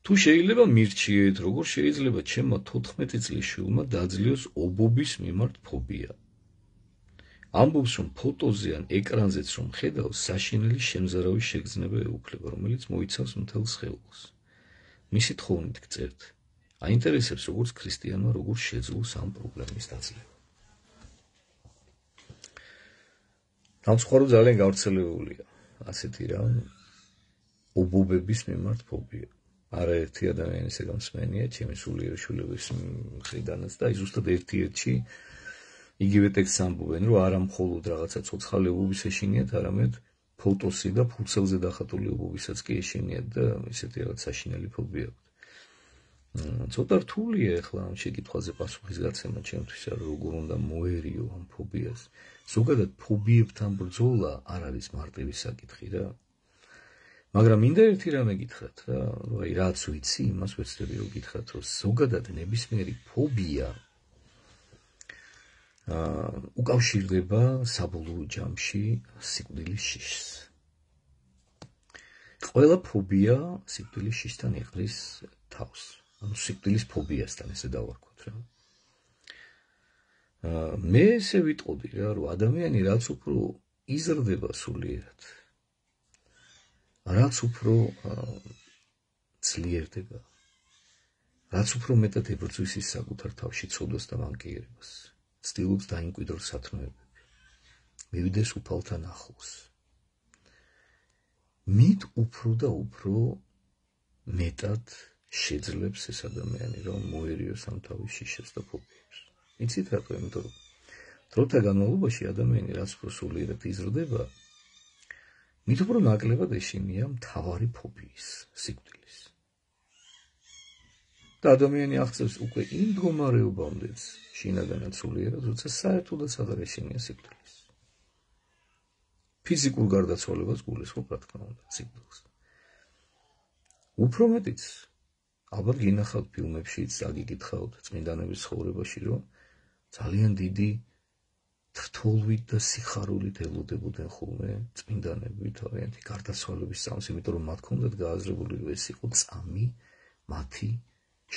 თუ შეიძლება მირჩიეთ, როგორ შეიძლება ჩემმა 14 წლის შვილმა დაძლიოს ობობის მიმართ ფობია. ამბობს, რომ ფოტოზე ან ეკრანზეც რომ ხედავს, საშინელი შემზარავის შეგრძნება ეუფლება, რომელიც მოიცავს მთელ სხეულს. მისი თხოვნით გწერთ. აინტერესებს როგორც ქრისტიანმა, როგორც შეძლოს ამ პრობლემის დაცლება. სამწუხარო ძალიან გავრცელებულია ასეთი რამ ობობების მიმართ ფობია. არაერთი ადამიანი ესე გამსმენია ჩემი სულიერი შვილების მხრიდანაც და ზუსტად ერთ-ერთი იგივე ტექსტს ამბობენ, რომ არა მხოლოდ რაღაცა ცოცხალი ობობის ეშინიათ, არამედ ფოტოსი და ფურცელზე დახატული ობობისაც კი ეშინიათ და ესეთი რაღაც საშინელი ფობია აქვს. ცოტა რთულია ახლა ამ შეკითხვაზე პასუხის გაცემა ჩემთვის, როგორ უნდა მოერიო ამ ფობიას. ზოგადად ფობიებთან ბრძოლა არ არის მარტივი საკითხი რა. მაგრამ მინდა ერთი რამე გითხრათ რა, რომ აი რაც ვიცი, იმას ვეცდები რომ გითხრათ, რომ ზოგადად ნებისმიერი ფობია უკავშირდება საბოლოო ჯამში სიკვდილის შიშს. ყველა ფობია სიკვდილის შიშთან იყრის თავს. ანუ სიკვდილის ფობიასთან ესე დავარქვათ რა. მე ესე ვიტყოდი რა, რომ ადამიანი რაც უფრო იზრდება სულიერად, რაც უფრო ძლიერდება, რაც უფრო მეტად ებრძვის ის საკუთარ თავში ცოდვას და მანკიერებას, ცდილობს დაიმკვიდროს სათნოებები, მივიდეს უფალთან ახლოს. მით უფრო და უფრო მეტად შეძლებს ეს ადამიანი, რომ მოერიოს ამ თავის შიშას და ფობიებს. იცით რატო? იმიტომ რომ დროთა განმავლობაში ადამიანი რაც უფრო სულიერად იზრდება, მით უფრო ნაკლებად ეშინია მთავარი ფობიის, სიკვდილის. და ადამიანი აღწევს უკვე იმ მდგომარეობამდეც შინაგანად სულიერად, როცა საერთოდაც აღარ ეშინია სიკვდილის. ფიზიკურ გარდაცვალებას გულისხმობ, რა თქმა უნდა, სიკვდილს. უფრო მეტიც, ალბათ გინახავთ ფილმებშიც, აგიკითხავთ წმინდანების ცხოვრებაში, რომ ძალიან დიდი თრთოლვით და სიხარულით ელოდებოდნენ ხოლმე წმინდანები თავიანთი გარდაცვალების წამს, იმიტომ რომ მათ ჰქონდათ გააზრებული, რომ ეს იყო წამი მათი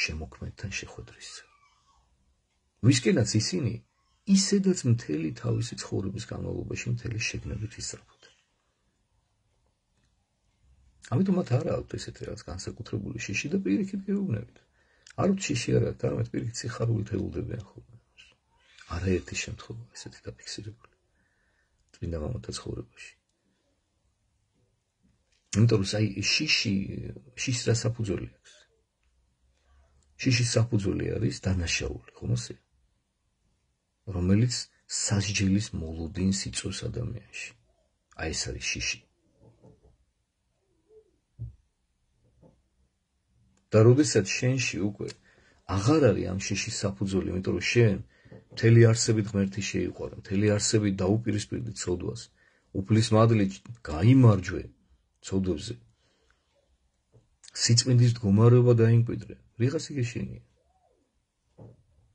შემოქმედთან შეხვედრისა. ვისკენაც ისინი ისედაც მთელი თავისი ცხოვრების განმავლობაში მთელი შეგნებით ისწრაფოდნენ. ამიტომ მათ არ აქვთ ესეთი რაღაც განსაკუთრებული შიში და პირიქით გეუბნებით. არ აქვს შიში არ აქვთ, არამედ პირიქით სიხარულით ელოდებიან ხოლმე. არაერთი შემთხვევა ესეთი დაფიქსირებული წმინდა მამათა ცხოვრებაში. იმიტომ რომ აი შიშს რა საფუძველი აქვს? შიშის საფუძველი არის დანაშაული, ხომ ასე? რომელიც სასჯელის მოლოდინს იწვევს ადამიანში. აი ეს არის შიში. და როდესაც შენში უკვე აღარ არის ამ შიშის საფუძველი, იმიტომ რომ შენ მთელი არსებით ღმერთი შეიყვარა, მთელი არსებით დაუპირისპირდი ცოდვას, უფლის მადლით გაიმარჯვე ცოდვებზე, სიწმინდის მდგომარეობა დაიმკვიდრე, ვიღაც იგეშინია.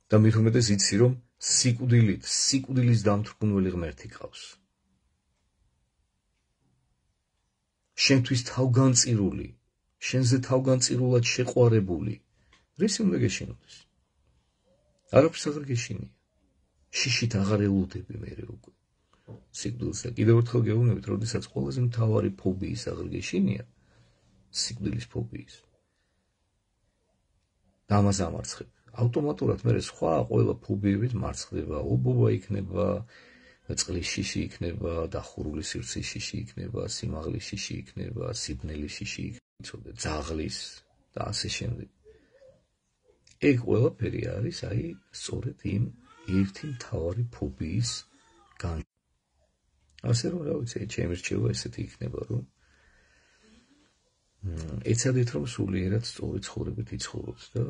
და მით უმეტეს იცი, რომ სიკვდილის დამთრგუნველი ღმერთი ყავს. შენთვის თავგანწირული, შენზე თავგანწირულად შეყვარებული, რისი უნდა გეშინოდეს? არაფერს აღარ გეშინია. შიშით აღარ ელოდები მერე უკვე სიკვდილს და კიდევ ერთხელ გეუბნებით, როდესაც ყველაზე მთავარი ფობიის აღარ გეშინია, სიკვდილის ფობიის, და ამას ამარცხებ. ავტომატურად მერე სხვა ყველა ფობიებით მარცხდება, ობობა იქნება, წყლის შიში იქნება, დახურული სივრცის შიში იქნება, სიმაღლის შიში იქნება, სიბნელის შიში იქნება, ძაღლის და ასე შემდეგ. ეგ ყველაფერი არის აი სწორედ იმ ერთი მთავარი ფობიის გან. ასე რომ რა ვიცი, ჩემი რჩევა ესეთი იქნება, რომ ეცადეთ რომ სულიერად სწორი ცხოვრებით იცხოვროთ და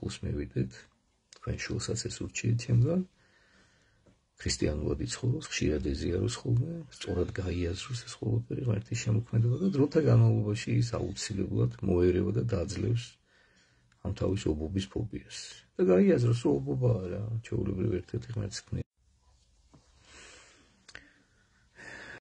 უსმევიდეთ თქვენ შულსაც ეს ურჩიეთ ჩემგან, ქრისტიანულად იცხოვროს, ხშირად ეზიაროს ხოლმე, სწორად გაიაზროს ეს ყველაფერი ღმერთის შემოქმედება და დროთა განმავლობაში ის აუცილებლად მოერევა და დაძლევს ამ თავის ობობის ფობიას. და გაიაზროს, რომ ობობაა რა, ჩვეულებრივ ერთ-ერთი ღმერთს ქმნილი